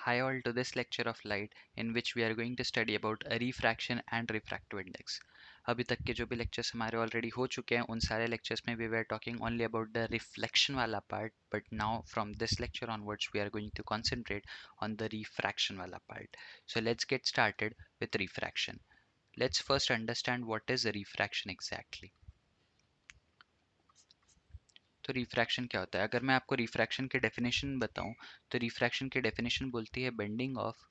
Hi all to this lecture of light in which we are going to study about a refraction and refractive index. अभी तक के जो भी lectures हमारे already हो चुके हैं उन सारे lectures में we were talking only about the reflection वाला part, but now from this lecture onwards we are going to concentrate on the refraction वाला part. So let's get started with refraction. Let's first understand what is a refraction exactly. तो refraction क्या होता है? अगर मैं आपको refraction की definition बताऊं तो रिफ्रैक्शन की डेफिनेशन बोलती है bending of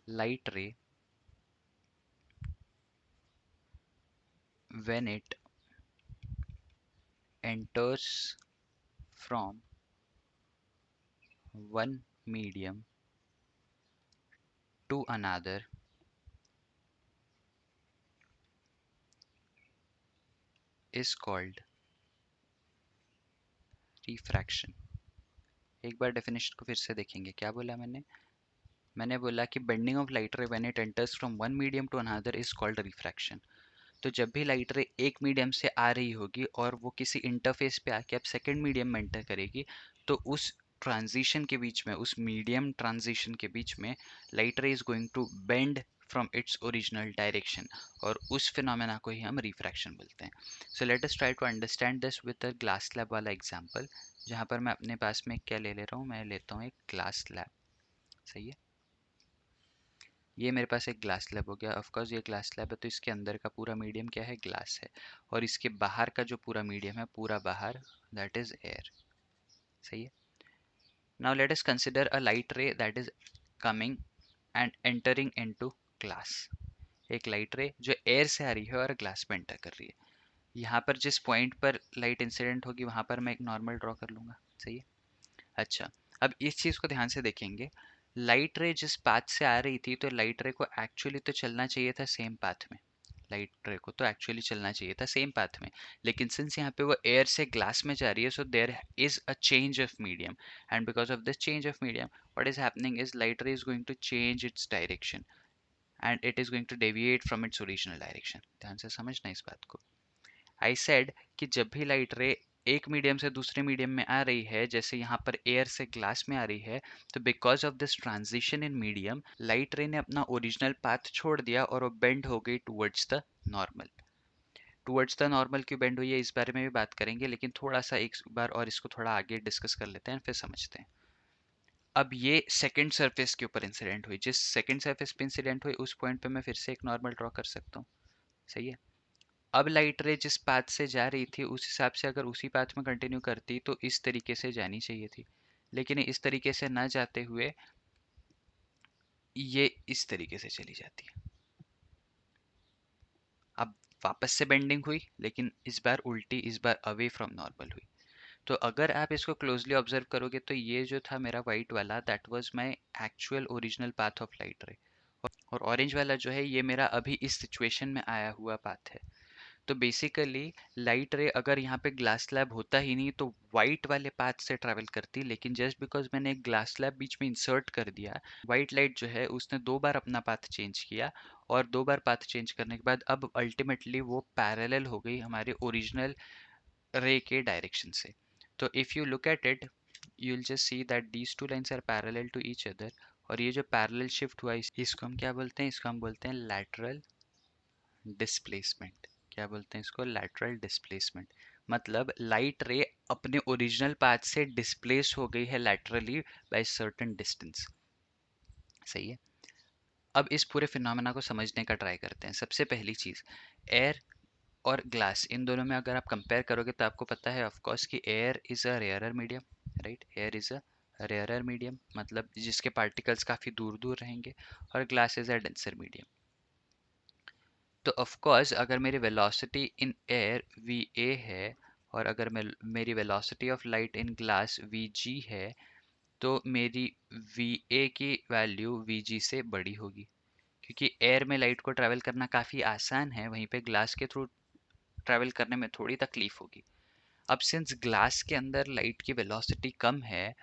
light ray when it enters from one medium to another is called refraction. एक बार डेफिनेशन को फिर से देखेंगे. क्या बोला मैंने बोला कि bending of light ray when it enters from one medium to another is called refraction. तो जब भी लाइट रे एक मीडियम से आ रही होगी और वो किसी इंटरफेस पे आके अब सेकंड मीडियम में एंटर करेगी तो उस ट्रांजिशन के बीच में, उस मीडियम ट्रांजिशन के बीच में light ray is going to bend from its original direction और उस फिनोमेना को ही हम रिफ्रैक्शन बोलते हैं. So let us try to understand this with a glass slab वाला एग्जांपल. जहाँ पर मैं अपने पास में क्या ले रहा हूँ, मैं लेता हूँ एक ग्लास स्लैब. सही है, ये मेरे पास एक ग्लास स्लैब हो गया. ऑफ कोर्स ये ग्लास स्लैब है तो इसके अंदर का पूरा मीडियम क्या है, ग्लास है. और इसके बाहर का जो पूरा मीडियम है, पूरा बाहर, दैट इज एयर. सही है. Now let us consider a light रे that is coming and entering into glass. एक लाइट रे जो एयर से आ रही है और ग्लास में एंटर कर रही है. यहाँ पर जिस पॉइंट पर लाइट इंसिडेंट होगी वहां पर मैं एक नॉर्मल ड्रॉ कर लूंगा. सही है. अच्छा, अब इस चीज को ध्यान से देखेंगे. लाइट रे जिस पाथ से आ रही थी तो लाइट रे को एक्चुअली तो चलना चाहिए था सेम पाथ में. लाइट रे को तो एक्चुअली चलना चाहिए था सेम पाथ में, लेकिन सिंस यहाँ पे वो एयर से ग्लास में जा रही है, so there is a change of medium. And because of this change of medium what is happening is light ray is going to change its direction and it is going to deviate from its original direction. ध्यान से समझना इस बात को. I said कि जब भी light रे एक मीडियम से दूसरे मीडियम में आ रही है, जैसे यहाँ पर एयर से ग्लास में आ रही है, तो because of this transition in medium light रे ने अपना ओरिजिनल पाथ छोड़ दिया और वो बेंड हो गई towards the normal. Towards the normal क्यों बेंड हुई है इस बारे में भी बात करेंगे, लेकिन थोड़ा सा एक बार और इसको थोड़ा आगे डिस्कस कर लेते हैं फिर समझते हैं. अब ये सेकंड सरफेस के ऊपर इंसिडेंट हुई. जिस सेकंड सरफेस पे इंसिडेंट हुई उस पॉइंट पे मैं फिर से एक नॉर्मल ड्रॉ कर सकता हूँ. सही है. अब लाइट रे जिस पाथ से जा रही थी उस हिसाब से अगर उसी पाथ में कंटिन्यू करती तो इस तरीके से जानी चाहिए थी, लेकिन इस तरीके से ना जाते हुए ये इस तरीके से चली जाती है. अब वापस से बेंडिंग हुई, लेकिन इस बार उल्टी, इस बार अवे फ्रॉम नॉर्मल हुई. तो अगर आप इसको क्लोजली ऑब्जर्व करोगे तो ये जो था मेरा वाइट वाला, that was my actual original path of light रे. और ऑरेंज वाला जो है ये मेरा अभी इस सिचुएशन में आया हुआ पाथ है. तो बेसिकली लाइट रे अगर यहाँ पे ग्लास स्लैब होता ही नहीं तो वाइट वाले पाथ से ट्रैवल करती, लेकिन जस्ट बिकॉज मैंने एक ग्लास स्लैब बीच में इंसर्ट कर दिया, वाइट लाइट जो है उसने दो बार अपना पाथ चेंज किया. और दो बार पाथ चेंज करने के बाद अब अल्टीमेटली वो पैरेलल हो गई हमारे ओरिजिनल रे के डायरेक्शन से. तो if you look at it you will just see that these two lines are parallel to each other. और ये जो पैरेलल शिफ्ट हुआ इसको हम क्या बोलते हैं, इसको हम बोलते हैं लैटरल डिस्प्लेसमेंट. क्या बोलते हैं इसको, लैटरल डिस्प्लेसमेंट. मतलब लाइट रे अपने ओरिजिनल पाथ से डिस्प्लेस हो गई है लैटरली बाय सर्टेन डिस्टेंस. सही है. अब इस पूरे फिनोमेना को समझने का ट्राई करते हैं. सबसे पहली चीज, एयर और ग्लास, इन दोनों में अगर आप कंपेयर करोगे तो आपको पता है ऑफ कोर्स कि air is a rarer medium. Right, air is a rarer medium, मतलब जिसके पार्टिकल्स काफ़ी दूर दूर रहेंगे. और glass is a denser medium. तो ऑफ कोर्स अगर मेरी velocity in air V A है और अगर मेरी velocity of light in glass we जी है तो मेरी वी ए की वैल्यू वी जी से बड़ी होगी, क्योंकि एयर में लाइट को ट्रैवल करना काफ़ी आसान है, वहीं पे ग्लास के थ्रू ट्रैवल करने में थोड़ी तकलीफ होगी. अब सिंस ग्लास के अंदर लाइट की वेलोसिटी कम है,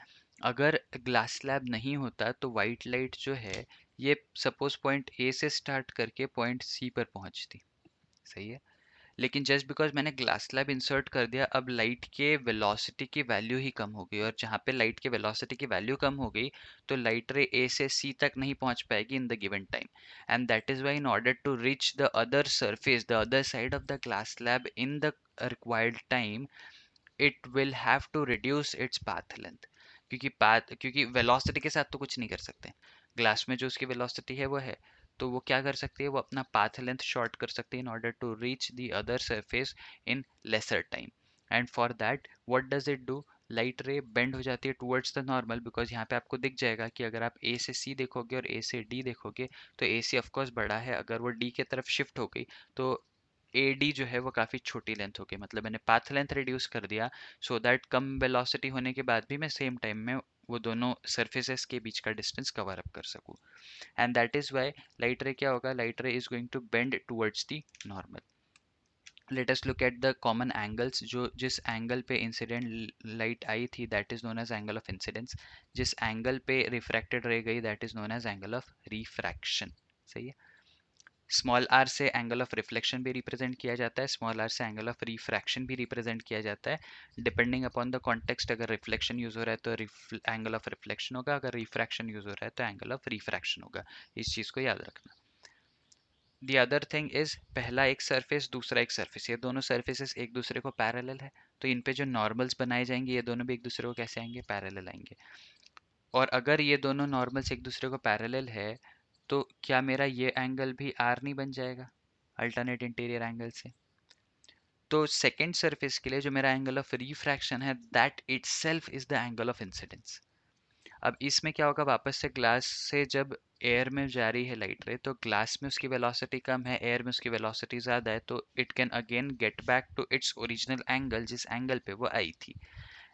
अगर ग्लास स्लैब नहीं होता तो वाइट लाइट जो है ये सपोज पॉइंट ए से स्टार्ट करके पॉइंट सी पर पहुंचती. सही है. लेकिन जस्ट बिकॉज मैंने ग्लास स्लैब इंसर्ट कर दिया, अब लाइट के वेलोसिटी की वैल्यू ही कम हो गई, और जहाँ पे लाइट के वेलोसिटी की वैल्यू कम हो गई तो लाइट रे ए से सी तक नहीं पहुंच पाएगी in the given time, and that is why in order to reach the other surface, the other side of the glass slab in the required time, it will have to reduce its path length, क्योंकि velocity के साथ तो कुछ नहीं कर सकते, glass में जो उसकी वेलोसिटी है वो है, तो वो क्या कर सकती है, वो अपना पाथ लेंथ शॉर्ट कर सकती है in order to reach the other surface in lesser time, and for that what does it do, light ray bend हो जाती है टुवर्ड्स द नॉर्मल, बिकॉज यहाँ पे आपको दिख जाएगा कि अगर आप ए से सी देखोगे और ए से डी देखोगे तो ए सी ऑफकोर्स बड़ा है, अगर वो डी की तरफ शिफ्ट हो गई तो ए डी जो है वो काफ़ी छोटी लेंथ हो गई, मतलब मैंने पाथ लेंथ रिड्यूस कर दिया सो दैट कम वेलोसिटी होने के बाद भी मैं सेम टाइम में वो दोनों सर्फेसेस के बीच का डिस्टेंस कवर अप कर सकूँ, and that is why light ray क्या होगा, light ray is going to bend towards the normal. Let us look at the common angles, जो जिस एंगल पे इंसिडेंट लाइट आई थी that is known as angle of incidence, जिस angle पे refracted ray गई that is known as angle of refraction. सही है। स्मॉल आर से एंगल ऑफ रिफ्लेक्शन भी रिप्रेजेंट किया जाता है, स्मॉल आर से एंगल ऑफ रिफ्रैक्शन भी रिप्रेजेंट किया जाता है, डिपेंडिंग अपॉन द कॉन्टेक्स्ट, अगर रिफ्लेक्शन यूज हो रहा है तो एंगल ऑफ रिफ्लेक्शन होगा, अगर रिफ्रैक्शन यूज हो रहा है तो एंगल ऑफ रिफ्रैक्शन होगा, इस चीज़ को याद रखना। द अदर थिंग इज, पहला एक सरफेस दूसरा एक सरफेस, ये दोनों सरफेसेस एक दूसरे को पैरेलल है, तो इन पे जो नॉर्मल्स बनाए जाएंगे ये दोनों भी एक दूसरे को कैसे आएंगे, पैरेलल आएंगे, और अगर ये दोनों नॉर्मल्स एक दूसरे को पैरेलल है तो क्या मेरा ये एंगल भी आर नहीं बन जाएगा अल्टरनेट इंटीरियर एंगल से, तो सेकेंड सरफेस के लिए जो मेरा एंगल ऑफ रिफ्रैक्शन है that itself is the angle of incidence. अब इसमें क्या होगा, वापस से ग्लास से जब एयर में जा रही है लाइट रे तो ग्लास में उसकी वेलोसिटी कम है, एयर में उसकी वेलोसिटी ज़्यादा है, तो it can again get back to its original angle जिस एंगल पे वो आई थी,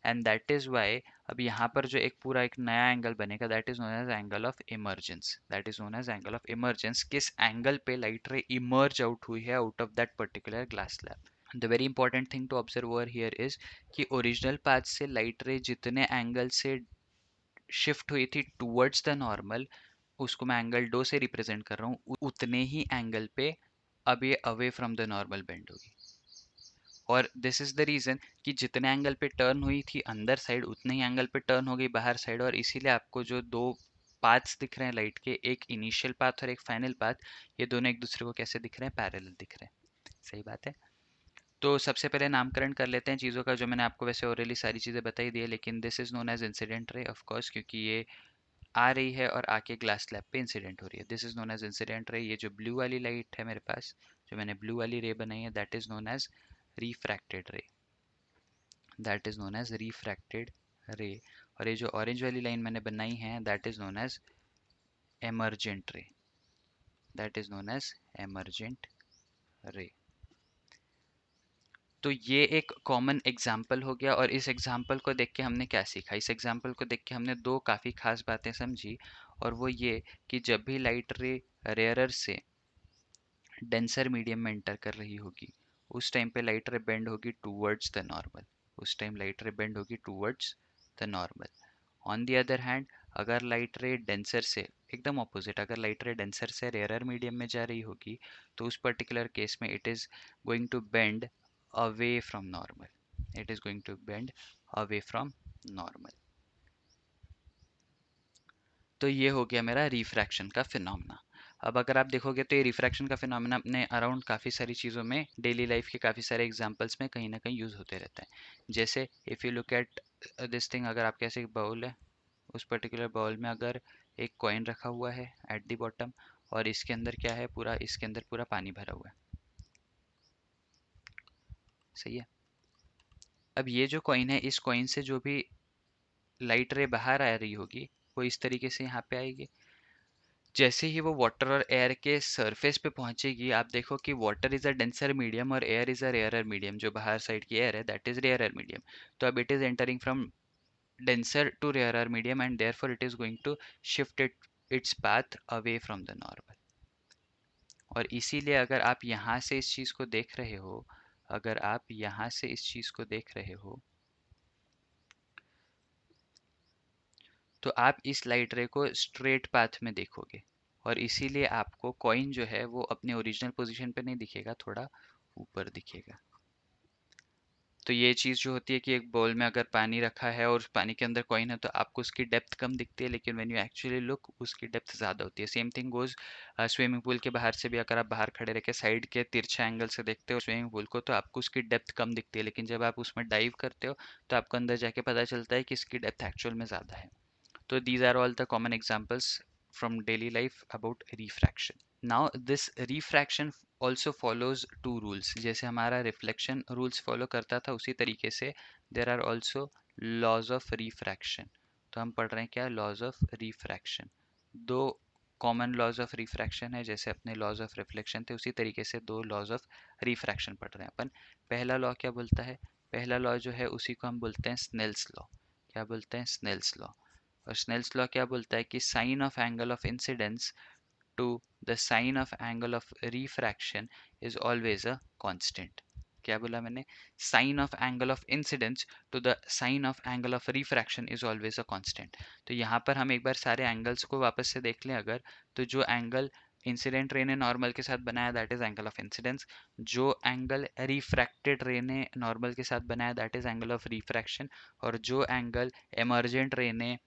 एंड दैट इज वाई अब यहाँ पर जो एक पूरा एक नया एंगल बनेगा that is known as angle of emergence, that is known as angle of emergence, किस एंगल पे लाइट रे इमर्ज आउट हुई है out of that particular glass slab. The very important thing to observe over here is कि original path से light ray जितने angle से shift हुई थी टूवर्ड्स द नॉर्मल, उसको मैं एंगल डो से रिप्रेजेंट कर रहा हूँ, उतने ही एंगल पे अब ये away from the normal bend होगी, और दिस इज द रीजन कि जितने एंगल पे टर्न हुई थी अंदर साइड उतने ही एंगल पे टर्न हो गई बाहर साइड, और इसीलिए आपको जो दो पाथ्स दिख रहे हैं लाइट के, एक इनिशियल पाथ और एक फाइनल पाथ, ये दोनों एक दूसरे को कैसे दिख रहे हैं, पैरेलल दिख रहे हैं। सही बात है। तो सबसे पहले नामकरण कर लेते हैं चीज़ों का, जो मैंने आपको वैसे ओरली सारी चीज़ें बताई दी है, लेकिन this is known as incident ray of course, क्योंकि ये आ रही है और आके ग्लास स्लैब पे इंसिडेंट हो रही है, this is known as incident ray. ये जो ब्लू वाली लाइट है मेरे पास, जो मैंने ब्लू वाली रे बनाई है that is known as refracted ray, that is known as refracted ray, और ये जो ऑरेंज वाली लाइन मैंने बनाई है that is known as emergent ray, that is known as emergent ray. तो ये एक कॉमन एग्जाम्पल हो गया, और इस एग्जाम्पल को देख के हमने क्या सीखा, इस एग्जाम्पल को देख के हमने दो काफ़ी खास बातें समझी, और वो ये कि जब भी लाइट रे रेयरर से डेंसर मीडियम में एंटर कर रही होगी उस टाइम पे लाइट रे बेंड होगी टूवर्ड्स द नॉर्मल, उस टाइम लाइट रे बेंड होगी towards the normal. On the other hand, अगर लाइट रे डेंसर से एकदम ऑपोजिट, अगर लाइट रे डेंसर से रेयरर मीडियम में जा रही होगी तो उस पर्टिकुलर केस में it is going to bend away from normal, it is going to bend away from normal. तो ये हो गया मेरा रिफ्रैक्शन का फिनोमेना। अब अगर आप देखोगे तो ये रिफ्रैक्शन का फिनोमेना अपने अराउंड काफ़ी सारी चीज़ों में, डेली लाइफ के काफ़ी सारे एग्जांपल्स में कहीं ना कहीं यूज़ होते रहता है। जैसे if you look at this thing, अगर आपके ऐसे एक बाउल है, उस पर्टिकुलर बाउल में अगर एक कॉइन रखा हुआ है एट द बॉटम, और इसके अंदर क्या है, पूरा इसके अंदर पूरा पानी भरा हुआ है। सही है। अब ये जो कॉइन है, इस कॉइन से जो भी लाइट रे बाहर आ रही होगी वो इस तरीके से यहाँ पे आएगी। जैसे ही वो वाटर और एयर के सरफेस पे पहुंचेगी, आप देखो कि water is a denser medium और air is a rarer medium, जो बाहर साइड की एयर है दैट इज रेयरर मीडियम, तो अब it is entering from denser to rarer medium and therefore it is going to shift its path away from the normal। और इसीलिए अगर आप यहाँ से इस चीज़ को देख रहे हो, अगर आप यहाँ से इस चीज़ को देख रहे हो तो आप इस लाइट रे को स्ट्रेट पाथ में देखोगे, और इसीलिए आपको कॉइन जो है वो अपने ओरिजिनल पोजीशन पे नहीं दिखेगा, थोड़ा ऊपर दिखेगा। तो ये चीज़ जो होती है कि एक बोल में अगर पानी रखा है और उस पानी के अंदर कॉइन है तो आपको उसकी डेप्थ कम दिखती है, लेकिन व्हेन यू एक्चुअली लुक उसकी डेप्थ ज़्यादा होती है। Same thing goes swimming pool के बाहर से भी, अगर आप बाहर खड़े रह के साइड के तिरछे एंगल से देखते हो स्विमिंग पूल को तो आपको उसकी डेप्थ कम दिखती है, लेकिन जब आप उसमें डाइव करते हो तो आपको अंदर जाके पता चलता है कि इसकी डेप्थ एक्चुअल में ज़्यादा है। तो these are all the common examples from daily life about refraction. Now this refraction also follows two rules. जैसे हमारा reflection rules follow करता था उसी तरीके से there are also laws of refraction. तो हम पढ़ रहे हैं क्या, laws of refraction. दो कॉमन लॉज ऑफ रिफ्रैक्शन है, जैसे अपने लॉज ऑफ रिफ्लेक्शन थे उसी तरीके से दो लॉज ऑफ रिफ्रैक्शन पढ़ रहे हैं अपन। पहला लॉ क्या बोलता है, पहला लॉ जो है उसी को हम बोलते हैं स्नेल्स लॉ। क्या बोलते हैं, स्नेल्स लॉ। और स्नेल्स लॉ क्या बोलता है कि sine of angle of incidence to the sine of angle of refraction is always a constant. क्या बोला मैंने, sine of angle of incidence to the sine of angle of refraction is always a constant. तो यहाँ पर हम एक बार सारे angles को वापस से देख लें अगर, तो जो एंगल इंसिडेंट रे ने नॉर्मल के साथ बनाया that is angle of incidence, जो एंगल रिफ्रैक्टेड रे ने नॉर्मल के साथ बनाया that is angle of refraction, और जो एंगल एमर्जेंट रे ने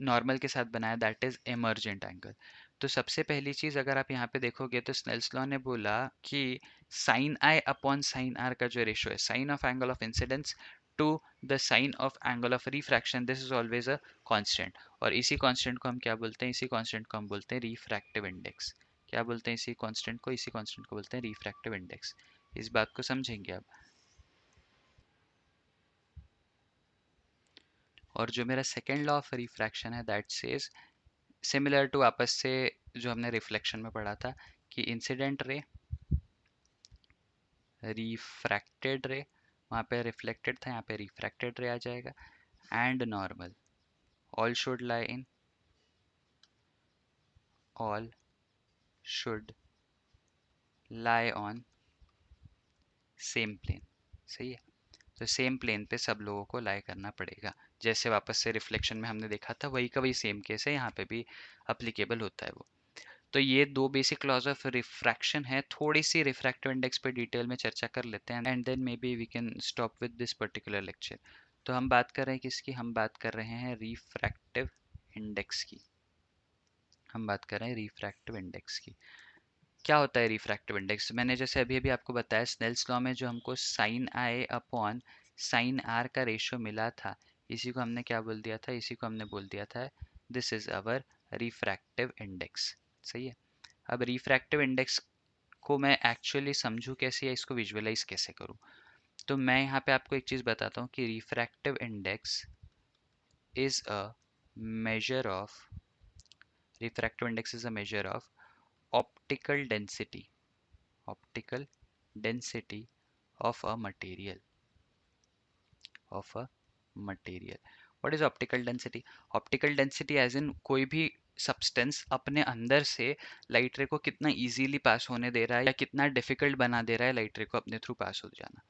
नॉर्मल के साथ बनाया दैट इज एमर्जेंट एंगल। तो सबसे पहली चीज अगर आप यहाँ पे देखोगे तो स्नेल्स लॉ ने बोला कि sine i upon sine r का जो रेशो है sine of angle of incidence to the sine of angle of refraction, this is always a constant. और इसी कांस्टेंट को हम क्या बोलते हैं, इसी कांस्टेंट को हम बोलते हैं रिफ्रैक्टिव इंडेक्स। क्या बोलते हैं इसी कांस्टेंट को, इसी कांस्टेंट को बोलते हैं रिफ्रैक्टिव इंडेक्स। इस बात को समझेंगे अब। और जो मेरा सेकेंड लॉ ऑफ रिफ्रैक्शन है दैट सेज सिमिलर टू आपस से जो हमने रिफ्लेक्शन में पढ़ा था कि इंसिडेंट रे, रिफ्रैक्टेड रे, वहाँ पे रिफ्लेक्टेड था यहाँ पे रिफ्रैक्टेड रे आ जाएगा, and normal all should lie in, all should lie on same plane. सही है, तो सेम प्लेन पे सब लोगों को लाई करना पड़ेगा। जैसे वापस से रिफ्लेक्शन में हमने देखा था वही का वही सेम केस है, यहाँ पे भी अप्लीकेबल होता है वो। तो ये दो बेसिक लॉज ऑफ रिफ्रैक्शन है। थोड़ी सी रिफ्रैक्टिव इंडेक्स पे डिटेल में चर्चा कर लेते हैं and then maybe we can stop with this particular lecture. तो हम बात कर रहे हैं किसकी, हम बात कर रहे हैं रिफ्रैक्टिव इंडेक्स की। हम बात कर रहे हैं रिफ्रैक्टिव इंडेक्स की। क्या होता है रिफ्रैक्टिव इंडेक्स, मैंने जैसे अभी अभी आपको बताया स्नेल्स लॉ में जो हमको sine i upon sine r का रेशियो मिला था, इसी को हमने क्या बोल दिया था, इसी को हमने बोल दिया था this is our refractive index. सही है। अब रिफ्रैक्टिव इंडेक्स को मैं एक्चुअली समझूं कैसे या इसको विजुअलाइज कैसे करूं, तो मैं यहाँ पे आपको एक चीज़ बताता हूँ कि refractive index is a measure of, refractive index is a measure of optical density, optical density of a material, of a material. What is optical density? Optical density as in कोई भी सब्सटेंस अपने अंदर से light रे को कितना easily pass होने दे रहा है या कितना डिफिकल्ट बना दे रहा है लाइट रे को अपने थ्रू पास हो जाना।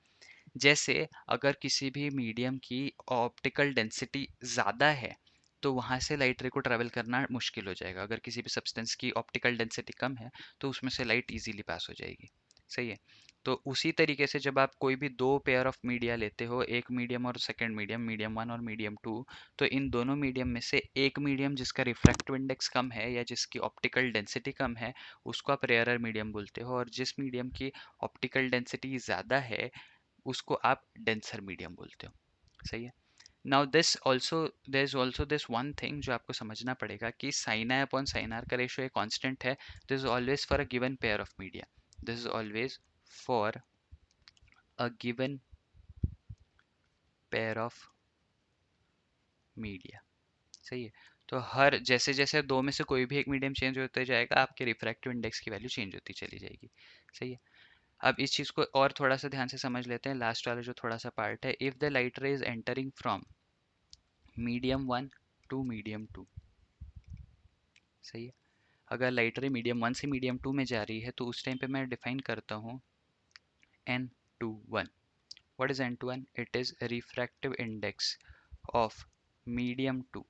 जैसे अगर किसी भी मीडियम की ऑप्टिकल डेंसिटी ज़्यादा है तो वहाँ से लाइट रे को ट्रैवल करना मुश्किल हो जाएगा। अगर किसी भी सब्सटेंस की ऑप्टिकल डेंसिटी कम है तो उसमें से लाइट इजीली पास हो जाएगी। सही है। तो उसी तरीके से जब आप कोई भी दो पेयर ऑफ मीडिया लेते हो, एक मीडियम और सेकंड मीडियम, मीडियम वन और मीडियम टू, तो इन दोनों मीडियम में से एक मीडियम जिसका रिफ्रैक्टिव इंडेक्स कम है या जिसकी ऑप्टिकल डेंसिटी कम है उसको आप रेयरर मीडियम बोलते हो, और जिस मीडियम की ऑप्टिकल डेंसिटी ज़्यादा है उसको आप डेंसर मीडियम बोलते हो। सही है। Now this also there is also this one thing जो आपको समझना पड़ेगा कि sine i upon sine r का रेशियो एक कांस्टेंट है। This is always for a given pair of media, this is always for a given pair of media. सही है। तो हर जैसे जैसे दो में से कोई भी एक मीडियम चेंज होते जाएगा आपके रिफ्रैक्टिव इंडेक्स की वैल्यू चेंज होती चली जाएगी। सही है। अब इस चीज़ को और थोड़ा सा ध्यान से समझ लेते हैं, लास्ट वाला जो थोड़ा सा पार्ट है, if the light ray is entering from medium one to medium two. सही है। अगर लाइट रे मीडियम वन से मीडियम टू में जा रही है तो उस टाइम पे मैं डिफाइन करता हूँ N21। What is N21? It is refractive index of medium two,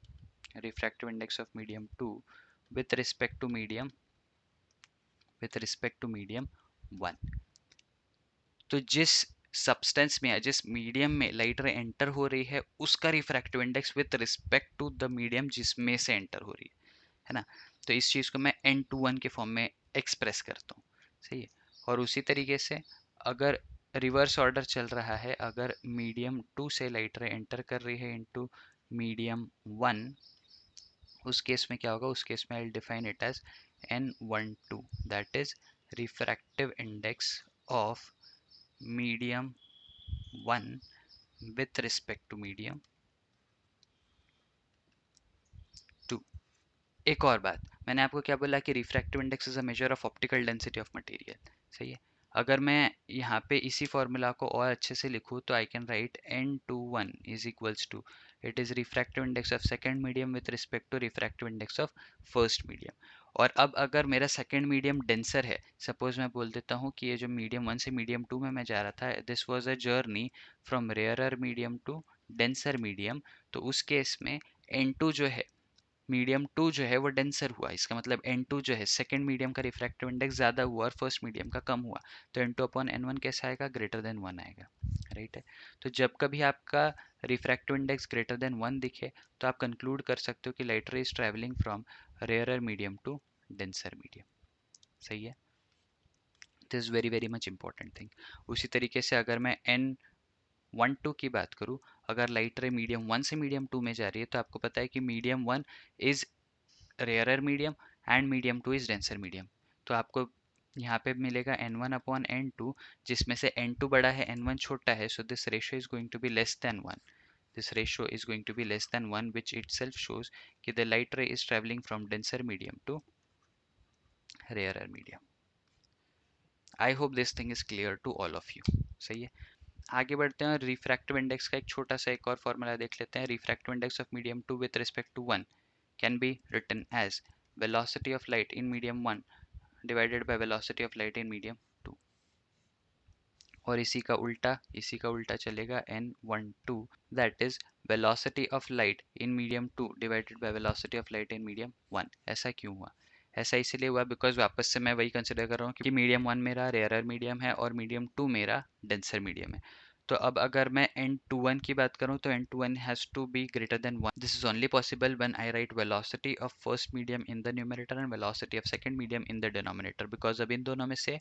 refractive index of medium two with respect to medium, with respect to medium 1। तो जिस सब्सटेंस में या जिस मीडियम में लाइट रे एंटर हो रही है उसका refractive index with respect to the medium जिसमें से एंटर हो रही है ना। तो इस चीज़ को मैं n/1 के फॉर्म में एक्सप्रेस करता हूँ। सही है। और उसी तरीके से अगर रिवर्स ऑर्डर चल रहा है, अगर मीडियम 2 से लाइट रे एंटर कर रही है इनटू मीडियम 1, उस केस में क्या होगा, उस केस में I define it as n12, that is refractive index of medium 1 with respect to medium 2। एक और बात, मैंने आपको क्या बोला कि refractive index is a measure of optical density of material. सही है। अगर मैं यहाँ पे इसी फॉर्मूला को और अच्छे से लिखूँ तो I can write n/1 is equals to, it is refractive index of second medium with respect to refractive index of first medium. और अब अगर मेरा सेकेंड मीडियम डेंसर है, सपोज मैं बोल देता हूँ कि ये जो मीडियम 1 से मीडियम 2 में मैं जा रहा था, this was a journey from rarer medium to denser medium, तो उस केस में n2 जो है, मीडियम 2 जो है वो डेंसर हुआ, इसका मतलब n2 जो है सेकंड मीडियम का रिफ्रैक्टिव इंडेक्स ज़्यादा हुआ और फर्स्ट मीडियम का कम हुआ, तो n2/n1 कैसा आएगा, ग्रेटर देन 1 आएगा। राइट है। तो जब कभी आपका रिफ्रैक्टिव इंडेक्स ग्रेटर देन 1 दिखे तो आप कंक्लूड कर सकते हो कि light ray is travelling from rarer medium to denser medium. सही है। This is very very much important thing. उसी तरीके से अगर मैं n12 की बात करूँ, अगर लाइट रे मीडियम 1 से मीडियम 2 में जा रही है तो आपको पता है कि medium 1 is rarer medium and medium 2 is denser medium. तो आपको यहाँ पे मिलेगा n1/n2, जिसमें से n2 बड़ा है n1 छोटा है, so this ratio is going to be less than 1। This ratio is going to be less than 1 which itself shows कि the light ray is traveling from denser medium to rarer medium। I hope this thing is clear to all of you। सही है। आगे बढ़ते हैं, refractive index का एक छोटा सा एक और फॉर्मूला देख लेते हैं। Refractive index of medium 2 with respect to 1 can be written as velocity of light in medium 1 divided by velocity of light in medium 2। और इसी का उल्टा चलेगा n12, that is velocity of light in medium 2 divided by velocity of light in medium 1। ऐसा क्यों हुआ, ऐसा इसलिए हुआ बिकॉज वापस से मैं वही कंसिडर कर रहा हूँ कि मीडियम 1 मेरा रेयरर मीडियम है और मीडियम 2 मेरा डेंसर मीडियम है। तो अब अगर मैं n21 की बात करूं तो n21 has to be greater than 1। This is only possible when I write velocity of first medium in the numerator and velocity of second medium in the denominator, because अब इन दोनों में से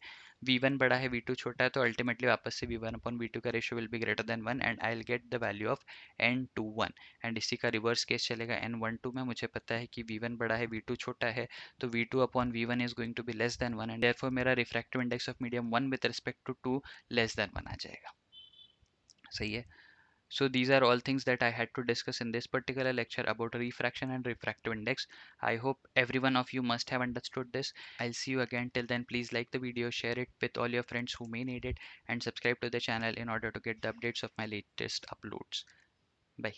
v1 बड़ा है v2 छोटा है, तो ultimately वापस से v1/v2 का ratio will be greater than 1 and I will get the value of n21। And इसी का रिवर्स केस चलेगा n12 में, मुझे पता है कि v1 बड़ा है v2 छोटा है, तो v2/v1 is going to be less than 1 and therefore मेरा refractive index of medium 1 with respect to 2 less than 1 आ जाएगा। सही है। So these are all things that I had to discuss in this particular lecture about refraction and refractive index. I hope every one of you must have understood this. I'll see you again. Till then, please like the video, share it with all your friends who may need it, and subscribe to the channel in order to get the updates of my latest uploads. Bye.